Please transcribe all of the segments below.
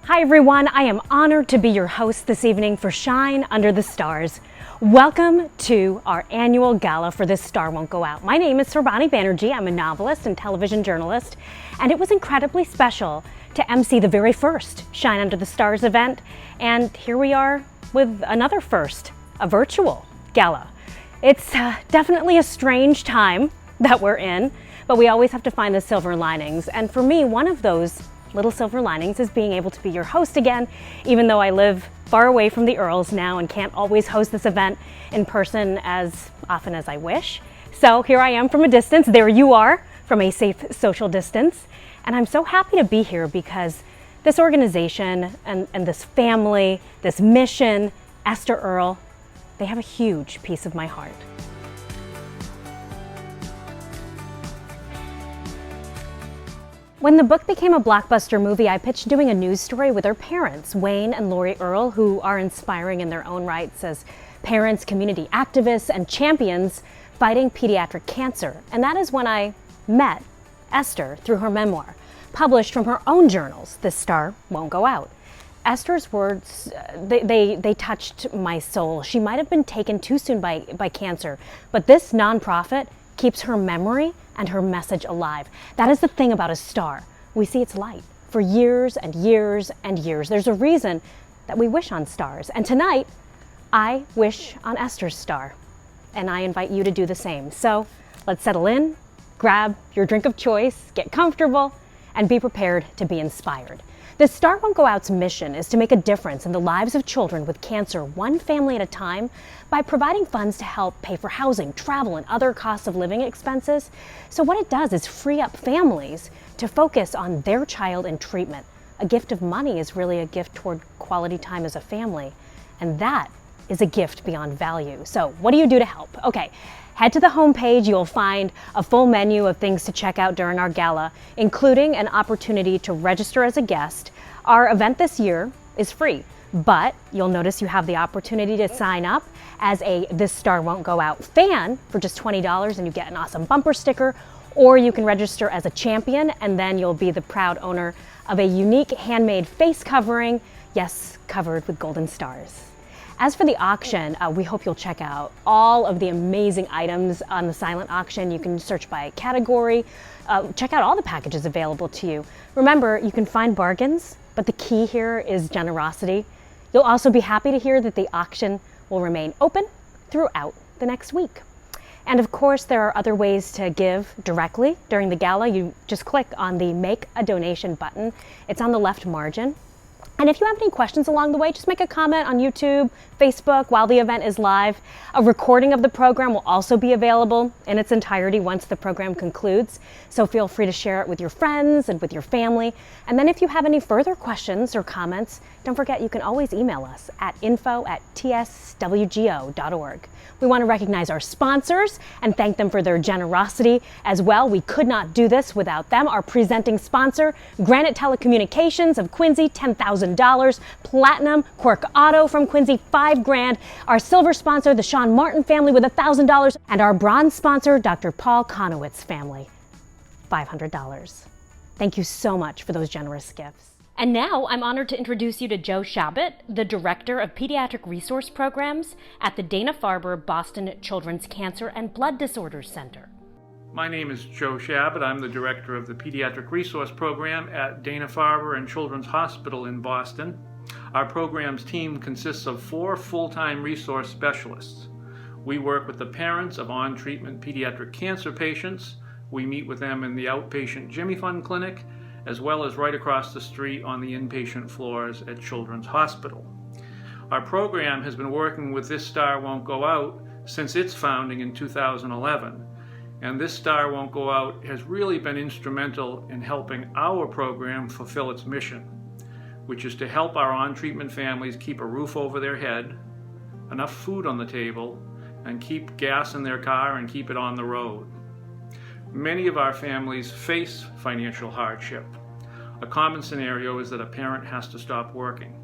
Hi everyone, I am honored to be your host this evening for Shine Under the Stars. Welcome to our annual gala for This Star Won't Go Out. My name is Sorboni Banerjee. I'm a novelist and television journalist, and it was incredibly special to MC the very first Shine Under the Stars event, and here we are with another first, a virtual gala. It's definitely a strange time that we're in, but we always have to find the silver linings, and for me, one of those little silver linings is being able to be your host again, even though I live far away from the Earls now and can't always host this event in person as often as I wish. So here I am from a distance, there you are from a safe social distance, and I'm so happy to be here because this organization and this family, this mission, Esther Earl, they have a huge piece of my heart. When the book became a blockbuster movie, I pitched doing a news story with her parents, Wayne and Lori Earl, who are inspiring in their own rights as parents, community activists, and champions fighting pediatric cancer. And that is when I met Esther through her memoir, published from her own journals, This Star Won't Go Out. Esther's words, they touched my soul. She might have been taken too soon by cancer, but this nonprofit keeps her memory and her message alive. That is the thing about a star. We see its light for years and years and years. There's a reason that we wish on stars. And tonight, I wish on Esther's star. And I invite you to do the same. So let's settle in, grab your drink of choice, get comfortable, and be prepared to be inspired. The Star Won't Go Out's mission is to make a difference in the lives of children with cancer, one family at a time, by providing funds to help pay for housing, travel, and other costs of living expenses. So what it does is free up families to focus on their child in treatment. A gift of money is really a gift toward quality time as a family, and that is a gift beyond value. So what do you do to help? Okay. Head to the homepage, you'll find a full menu of things to check out during our gala, including an opportunity to register as a guest. Our event this year is free, but you'll notice you have the opportunity to sign up as a This Star Won't Go Out fan for just $20 and you get an awesome bumper sticker, or you can register as a champion and then you'll be the proud owner of a unique handmade face covering, yes, covered with golden stars. As for the auction, we hope you'll check out all of the amazing items on the silent auction. You can search by category, check out all the packages available to you. Remember, you can find bargains, but the key here is generosity. You'll also be happy to hear that the auction will remain open throughout the next week. And of course, there are other ways to give directly during the gala. You just click on the Make a Donation button. It's on the left margin. And if you have any questions along the way, just make a comment on YouTube, Facebook while the event is live. A recording of the program will also be available in its entirety once the program concludes. So feel free to share it with your friends and with your family. And then if you have any further questions or comments, don't forget you can always email us at info@tswgo.org. We want to recognize our sponsors and thank them for their generosity as well. We could not do this without them. Our presenting sponsor, Granite Telecommunications of Quincy, $10,000. Platinum, Quirk Auto from Quincy, $5,000. Our silver sponsor, the Shawn Martin family with $1,000. And our bronze sponsor, Dr. Paul Conowitz family, $500. Thank you so much for those generous gifts. And now I'm honored to introduce you to Joseph Chabot, the Director of Pediatric Resource Programs at the Dana Farber Boston Children's Cancer and Blood Disorders Center. My name is Joe Chabot. I'm the Director of the Pediatric Resource Program at Dana Farber and Children's Hospital in Boston. Our program's team consists of 4 full-time resource specialists. We work with the parents of on-treatment pediatric cancer patients. We meet with them in the outpatient Jimmy Fund Clinic, as well as right across the street on the inpatient floors at Children's Hospital. Our program has been working with This Star Won't Go Out since its founding in 2011, and This Star Won't Go Out has really been instrumental in helping our program fulfill its mission, which is to help our on-treatment families keep a roof over their head, enough food on the table, and keep gas in their car and keep it on the road. Many of our families face financial hardship. A common scenario is that a parent has to stop working.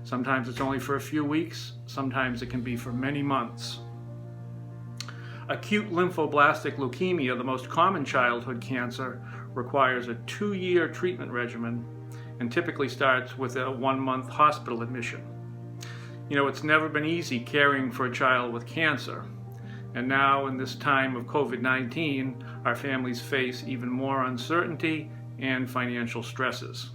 Sometimes it's only for a few weeks, sometimes it can be for many months. Acute lymphoblastic leukemia, the most common childhood cancer, requires a 2-year treatment regimen and typically starts with a 1-month hospital admission. You know, it's never been easy caring for a child with cancer. And now in this time of COVID-19, our families face even more uncertainty and financial stresses.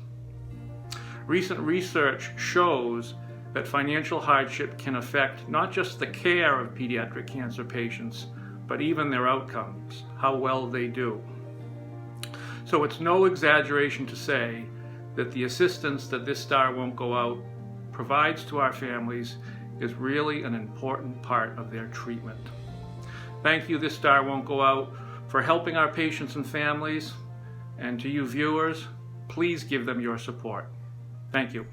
Recent research shows that financial hardship can affect not just the care of pediatric cancer patients, but even their outcomes, how well they do. So it's no exaggeration to say that the assistance that This Star Won't Go Out provides to our families is really an important part of their treatment. Thank you, This Star Won't Go Out, for helping our patients and families. And to you viewers, please give them your support. Thank you.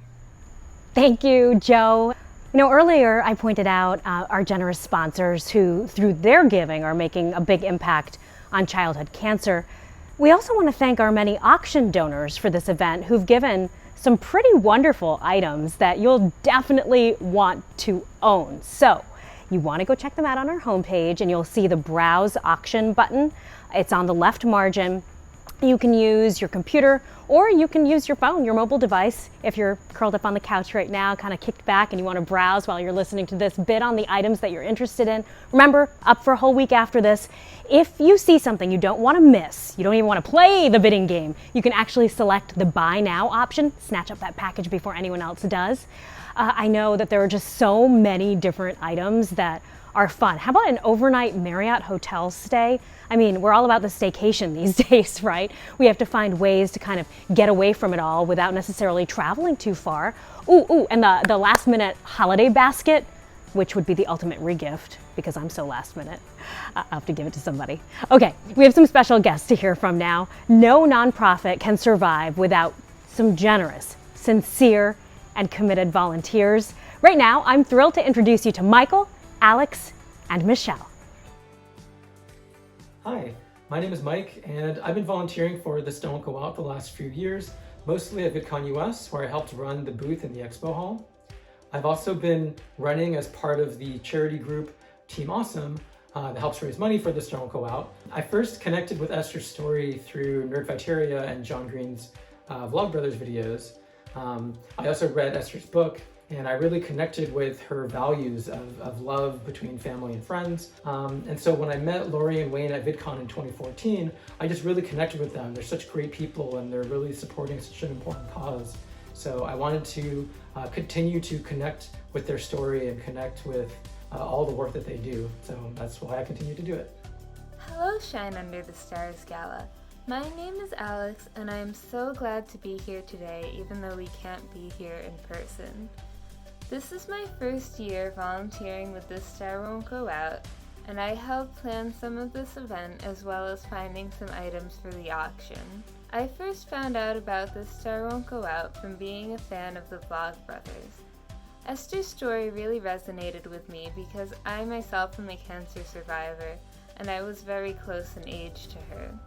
Thank you, Joe. You know, earlier I pointed out our generous sponsors who, through their giving, are making a big impact on childhood cancer. We also want to thank our many auction donors for this event who've given some pretty wonderful items that you'll definitely want to own. So you want to go check them out on our homepage, and you'll see the Browse Auction button. It's on the left margin. You can use your computer, or you can use your phone, your mobile device, if you're curled up on the couch right now, kind of kicked back, and you want to browse while you're listening to this, bid on the items that you're interested in. Remember, up for a whole week after this. If you see something you don't want to miss, you don't even want to play the bidding game, you can actually select the Buy Now option, snatch up that package before anyone else does. I know that there are just so many different items that are fun. How about an overnight Marriott hotel stay? I mean, we're all about the staycation these days, right? We have to find ways to kind of get away from it all without necessarily traveling too far. And the last minute holiday basket, which would be the ultimate regift, because I'm so last minute. I'll have to give it to somebody. Okay, we have some special guests to hear from now. No nonprofit can survive without some generous, sincere, and committed volunteers. Right now, I'm thrilled to introduce you to Michael, Alex, and Michelle. Hi, my name is Mike, and I've been volunteering for This Don't Go Out the last few years, mostly at VidCon US, where I helped run the booth in the expo hall. I've also been running as part of the charity group Team Awesome that helps raise money for This Don't Go Out. I first connected with Esther's story through Nerdviteria and John Green's Vlogbrothers videos. I also read Esther's book, and I really connected with her values of love between family and friends. And so when I met Lori and Wayne at VidCon in 2014, I just really connected with them. They're such great people, and they're really supporting such an important cause. So I wanted to continue to connect with their story and connect with all the work that they do. So that's why I continue to do it. Hello, Shine Under the Stars Gala. My name is Alex, and I am so glad to be here today, even though we can't be here in person. This is my first year volunteering with This Star Won't Go Out, and I helped plan some of this event as well as finding some items for the auction. I first found out about This Star Won't Go Out from being a fan of the Vlogbrothers. Esther's story really resonated with me because I myself am a cancer survivor, and I was very close in age to her.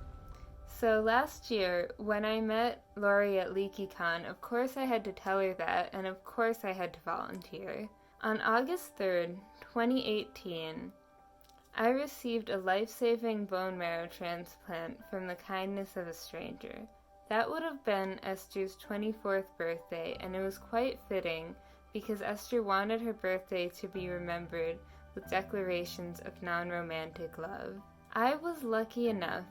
So last year, when I met Lori at LeakyCon, of course I had to tell her that, and of course I had to volunteer. On August 3rd, 2018, I received a life-saving bone marrow transplant from the kindness of a stranger. That would have been Esther's 24th birthday, and it was quite fitting because Esther wanted her birthday to be remembered with declarations of non-romantic love. I was lucky enough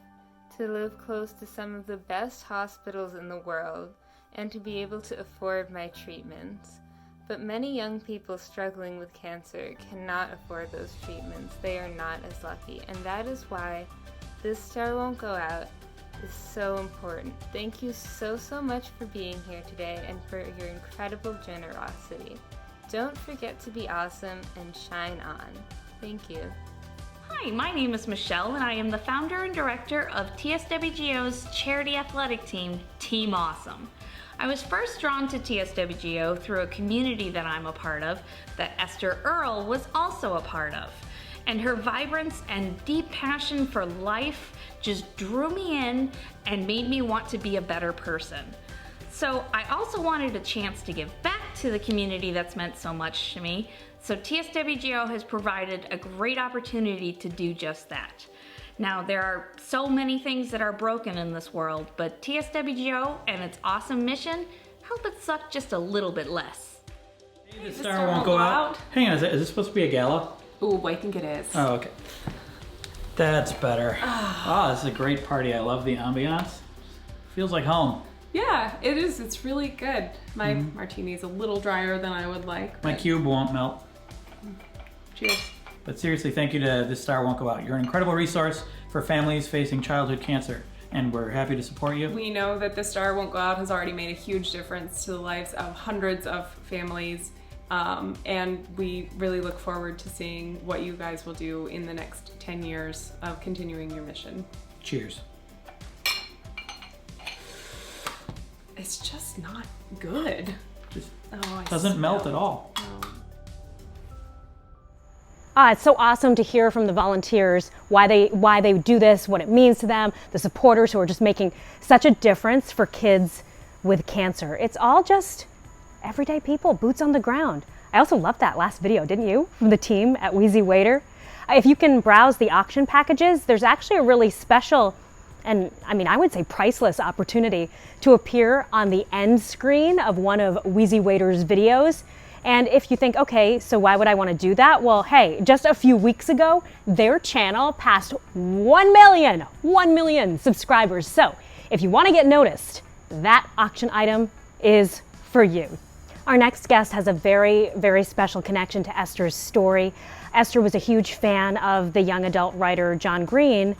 to live close to some of the best hospitals in the world and to be able to afford my treatments. But many young people struggling with cancer cannot afford those treatments. They are not as lucky, and that is why This Star Won't Go Out is so important. Thank you so much for being here today and for your incredible generosity. Don't forget to be awesome and shine on. Thank you. Hi, my name is Michelle, and I am the founder and director of TSWGO's charity athletic team, Team Awesome. I was first drawn to TSWGO through a community that I'm a part of that Esther Earle was also a part of. And her vibrance and deep passion for life just drew me in and made me want to be a better person. So I also wanted a chance to give back to the community that's meant so much to me. So TSWGO has provided a great opportunity to do just that. Now, there are so many things that are broken in this world, but TSWGO and its awesome mission help it suck just a little bit less. Hey, the star won't go out. Hang on, is this supposed to be a gala? Ooh, I think it is. Oh, okay. That's better. Oh, this is a great party. I love the ambiance. Feels like home. Yeah, it is. It's really good. My martini's a little drier than I would like. My cube won't melt. Cheers. But seriously, thank you to This Star Won't Go Out. You're an incredible resource for families facing childhood cancer, and we're happy to support you. We know that This Star Won't Go Out has already made a huge difference to the lives of hundreds of families, and we really look forward to seeing what you guys will do in the next 10 years of continuing your mission. Cheers. It's just not good. Just I doesn't melt smell. at all. It's so awesome to hear from the volunteers why they do this, what it means to them, the supporters who are just making such a difference for kids with cancer. It's all just everyday people, boots on the ground. I also loved that last video, didn't you, from the team at Wheezy Waiter? If you can browse the auction packages, there's actually a really special and I would say priceless opportunity to appear on the end screen of one of Wheezy Waiter's videos. And if you think, okay, so why would I want to do that? Well, hey, just a few weeks ago, their channel passed 1 million subscribers. So if you want to get noticed, that auction item is for you. Our next guest has a very, very special connection to Esther's story. Esther was a huge fan of the young adult writer John Green,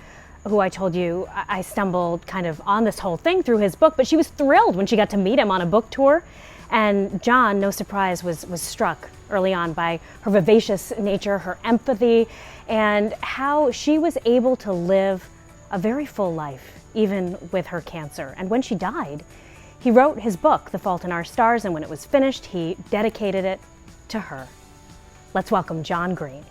who I told you I stumbled kind of on this whole thing through his book, but she was thrilled when she got to meet him on a book tour. And John, no surprise, was struck early on by her vivacious nature, her empathy, and how she was able to live a very full life, even with her cancer. And when she died, he wrote his book, The Fault in Our Stars, and when it was finished, he dedicated it to her. Let's welcome John Green.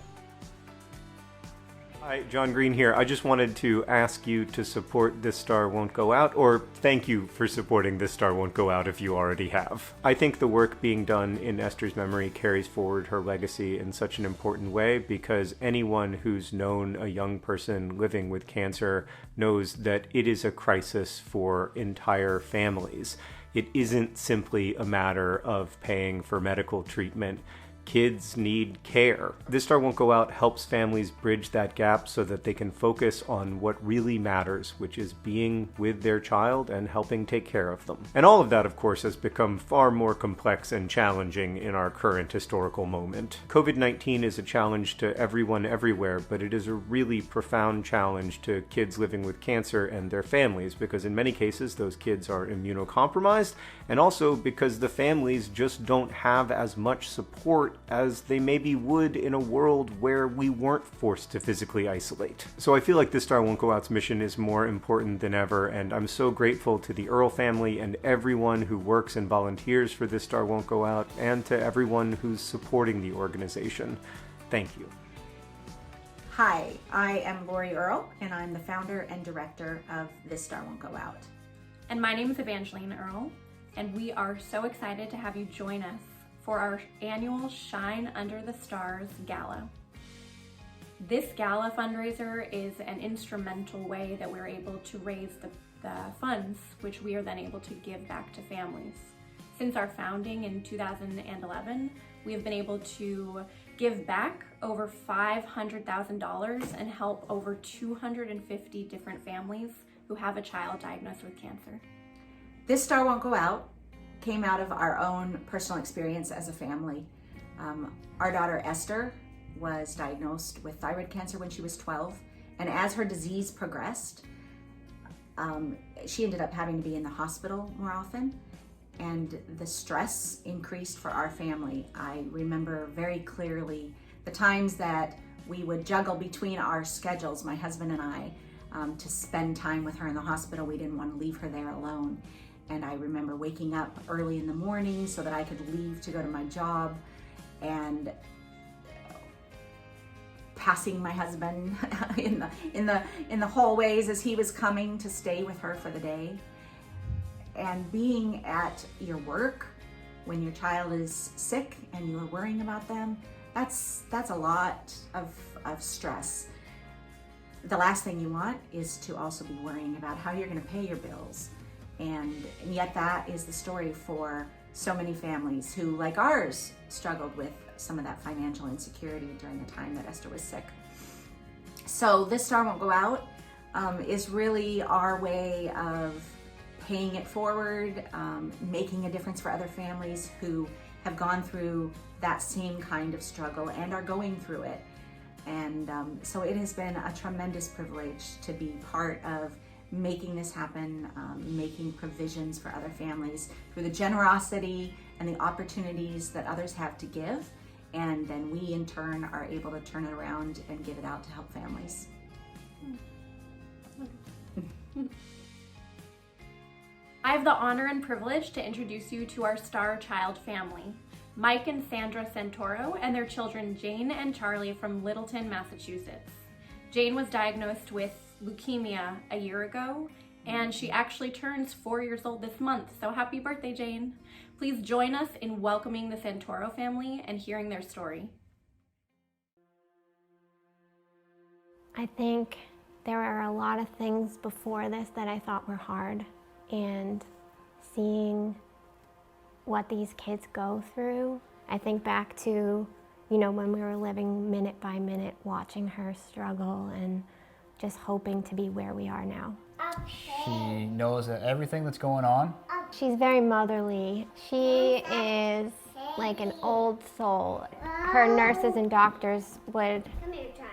Hi, John Green here. I just wanted to ask you to support This Star Won't Go Out, or thank you for supporting This Star Won't Go Out if you already have. I think the work being done in Esther's memory carries forward her legacy in such an important way because anyone who's known a young person living with cancer knows that it is a crisis for entire families. It isn't simply a matter of paying for medical treatment. Kids need care. This Star Won't Go Out helps families bridge that gap so that they can focus on what really matters, which is being with their child and helping take care of them. And all of that, of course, has become far more complex and challenging in our current historical moment. COVID-19 is a challenge to everyone everywhere, but it is a really profound challenge to kids living with cancer and their families, because in many cases those kids are immunocompromised, and also because the families just don't have as much support as they maybe would in a world where we weren't forced to physically isolate. So I feel like This Star Won't Go Out's mission is more important than ever, and I'm so grateful to the Earl family and everyone who works and volunteers for This Star Won't Go Out, and to everyone who's supporting the organization. Thank you. Hi, I am Lori Earl, and I'm the founder and director of This Star Won't Go Out. And my name is Evangeline Earl, and we are so excited to have you join us for our annual Shine Under the Stars Gala. This gala fundraiser is an instrumental way that we're able to raise the funds, which we are then able to give back to families. Since our founding in 2011, we have been able to give back over $500,000 and help over 250 different families who have a child diagnosed with cancer. This Star Won't Go Out came out of our own personal experience as a family. Our daughter Esther was diagnosed with thyroid cancer when she was 12, and as her disease progressed, she ended up having to be in the hospital more often, and the stress increased for our family. I remember very clearly the times that we would juggle between our schedules, my husband and I, to spend time with her in the hospital. We didn't want to leave her there alone. And I remember waking up early in the morning so that I could leave to go to my job, and passing my husband in the hallways as he was coming to stay with her for the day. And being at your work when your child is sick and you're worrying about them, that's a lot of stress. The last thing you want is to also be worrying about how you're going to pay your bills. And yet that is the story for so many families who, like ours, struggled with some of that financial insecurity during the time that Esther was sick. So This Star Won't Go Out is really our way of paying it forward, making a difference for other families who have gone through that same kind of struggle and are going through it. And so it has been a tremendous privilege to be part of making this happen, making provisions for other families through the generosity and the opportunities that others have to give. And then we in turn are able to turn it around and give it out to help families. I have the honor and privilege to introduce you to our star child family, Mike and Sandra Santoro and their children Jane and Charlie from Littleton, Massachusetts. Jane was diagnosed with leukemia a year ago, and she actually turns 4 years old this month, so happy birthday, Jane. Please join us in welcoming the Santoro family and hearing their story. I think there are a lot of things before this that I thought were hard, and seeing what these kids go through, I think back to, when we were living minute by minute, watching her struggle and just hoping to be where we are now. She knows everything that's going on. She's very motherly. She is like an old soul. Her nurses and doctors would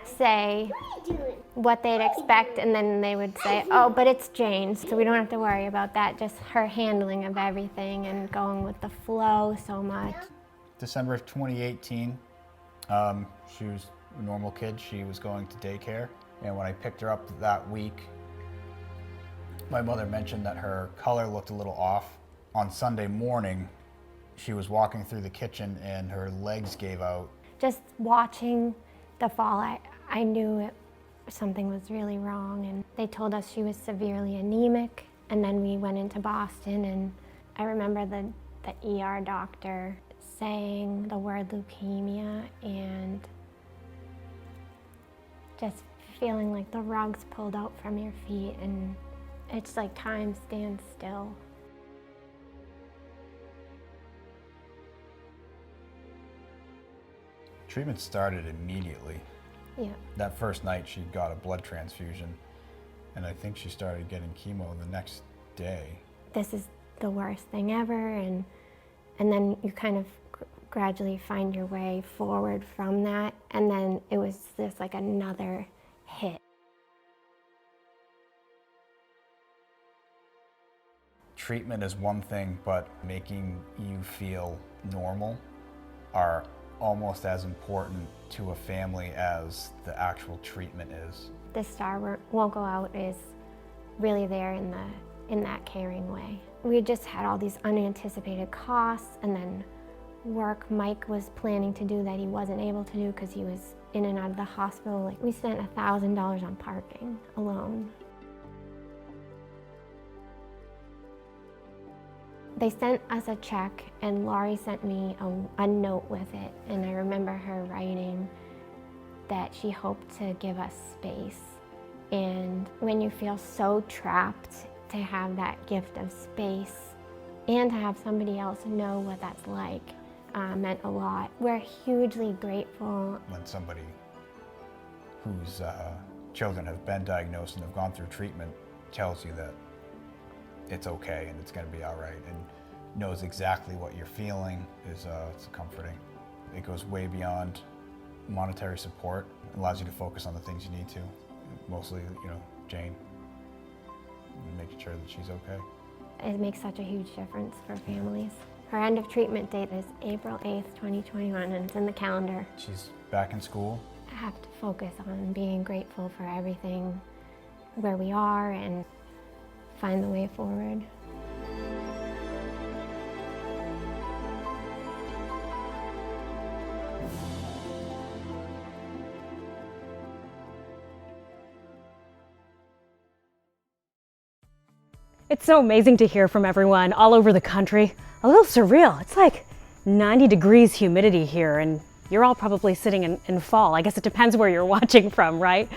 say what they'd expect, and then they would say, oh, but it's Jane, so we don't have to worry about that. Just her handling of everything and going with the flow so much. December of 2018, she was a normal kid. She was going to daycare. And when I picked her up that week, my mother mentioned that her color looked a little off. On Sunday morning, she was walking through the kitchen and her legs gave out. Just watching the fall, I knew something was really wrong, and they told us she was severely anemic. And then we went into Boston, and I remember the ER doctor saying the word leukemia and just feeling like the rug's pulled out from your feet, and it's like time stands still. Treatment started immediately. Yeah. That first night she got a blood transfusion, and I think she started getting chemo the next day. This is the worst thing ever, and then you kind of gradually find your way forward from that, and then it was just like another hit. Treatment is one thing, but making you feel normal are almost as important to a family as the actual treatment is. This Star Won't Go Out is really there in that caring way. We just had all these unanticipated costs, and then work Mike was planning to do that he wasn't able to do because he was in and out of the hospital. Like, we spent $1,000 on parking alone. They sent us a check, and Laurie sent me a note with it, and I remember her writing that she hoped to give us space. And when you feel so trapped, to have that gift of space and to have somebody else know what that's like meant a lot. We're hugely grateful. When somebody whose children have been diagnosed and have gone through treatment tells you that it's okay and it's going to be all right and knows exactly what you're feeling, it's comforting. It goes way beyond monetary support. It allows you to focus on the things you need to, mostly, Jane, and making sure that she's okay. It makes such a huge difference for families. Her end of treatment date is April 8th, 2021, and it's in the calendar. She's back in school. I have to focus on being grateful for everything, where we are, and find the way forward. It's so amazing to hear from everyone all over the country. A little surreal. It's like 90 degrees humidity here, and you're all probably sitting in fall. I guess it depends where you're watching from, right?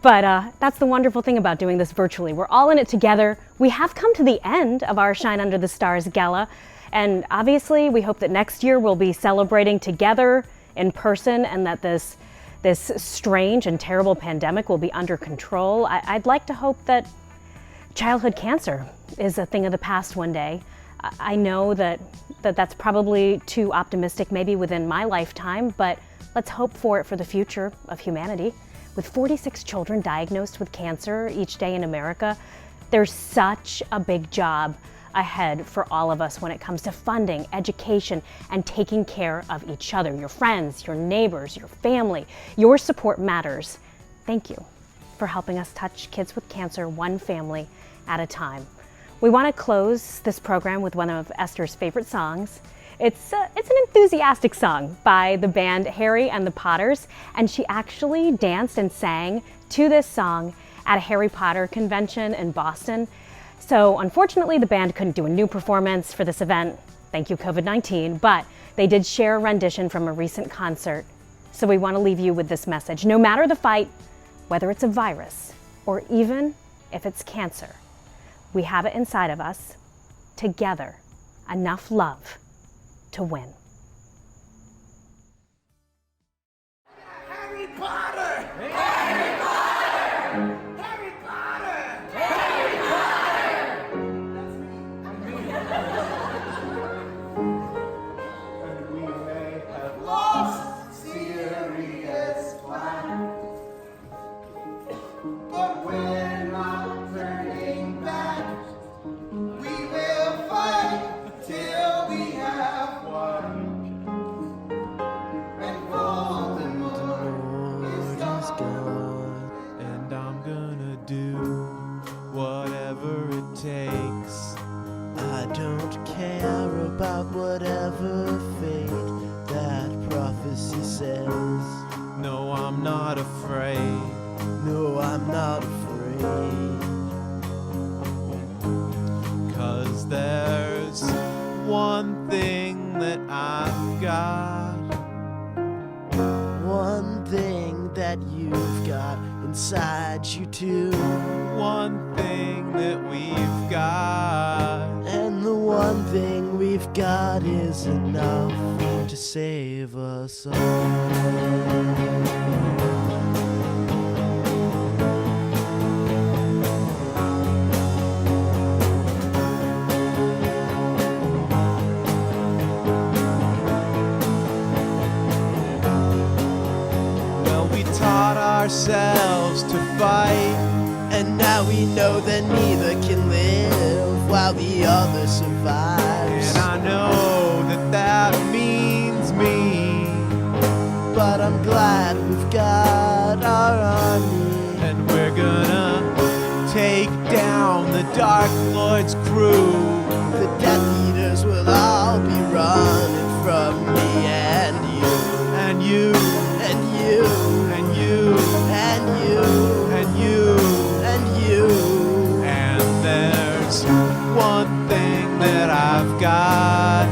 But that's the wonderful thing about doing this virtually. We're all in it together. We have come to the end of our Shine Under the Stars Gala. And obviously, we hope that next year we'll be celebrating together in person and that this strange and terrible pandemic will be under control. I'd like to hope that childhood cancer is a thing of the past one day. I know that's probably too optimistic maybe within my lifetime, but let's hope for it for the future of humanity. With 46 children diagnosed with cancer each day in America, there's such a big job ahead for all of us when it comes to funding, education, and taking care of each other, your friends, your neighbors, your family. Your support matters. Thank you for helping us touch kids with cancer one family at a time. We want to close this program with one of Esther's favorite songs. It's an enthusiastic song by the band Harry and the Potters, and she actually danced and sang to this song at a Harry Potter convention in Boston. So unfortunately, the band couldn't do a new performance for this event. Thank you, COVID-19, but they did share a rendition from a recent concert. So we want to leave you with this message. No matter the fight, whether it's a virus or even if it's cancer, we have it inside of us, together, enough love to win. Harry Potter! Harry Potter! Harry Potter! Harry Potter! And we may have lost serious fun, but we're not turning back. We will fight till we have won. And Voldemort is gone. And I'm gonna do whatever it takes. I don't care about whatever fate that prophecy says. No, I'm not afraid. No, I'm not afraid. 'Cause there's one thing that I've got. One thing that you've got inside you too. One thing that we've got. And the one thing we've got is enough to save us all. Ourselves to fight, and now we know that neither can live while the other survives. And I know that that means me, but I'm glad we've got our army, and we're gonna take down the Dark Lord's crew. The Death Eaters will all be running from me and you, and you, and you, and you, and you, and you, and you. And there's one thing that I've got,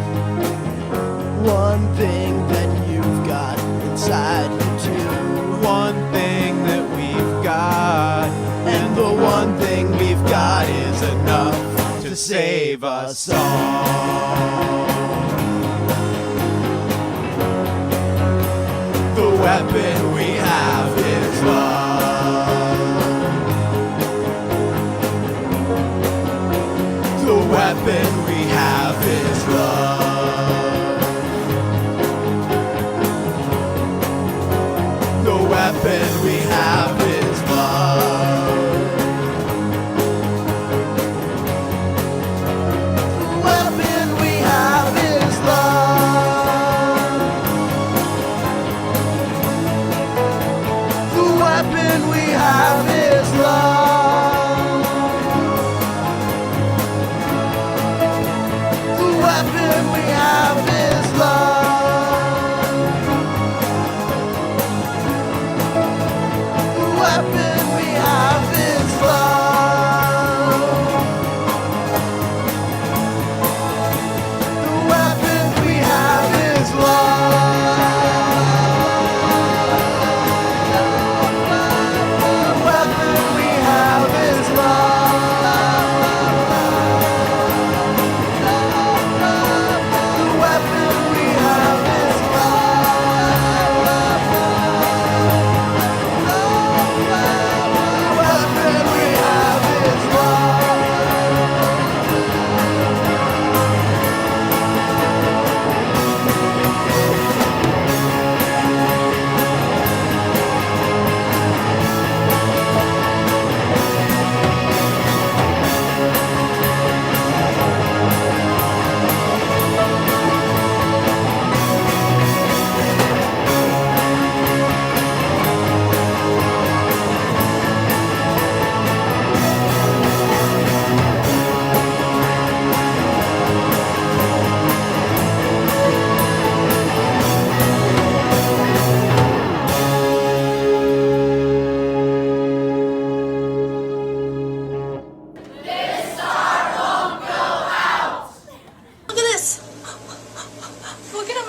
one thing that you've got inside you too, one thing that we've got, and the one thing we've got is enough to save us all. The weapon we have is love. The weapon we have is love. The weapon we have is love. The weapon we have is love.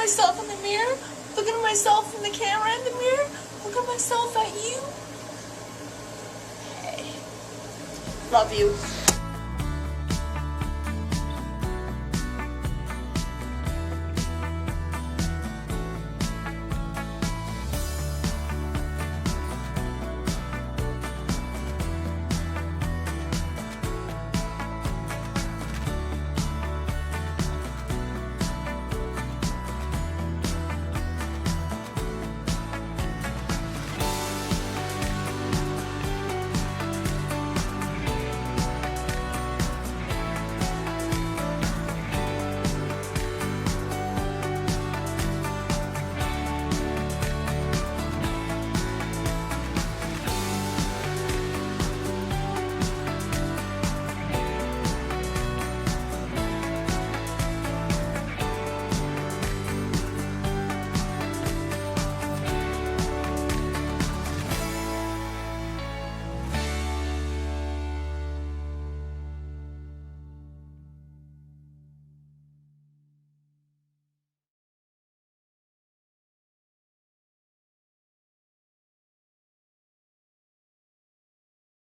myself in the mirror, looking at myself in the camera in the mirror, looking at myself at you. Hey, love you.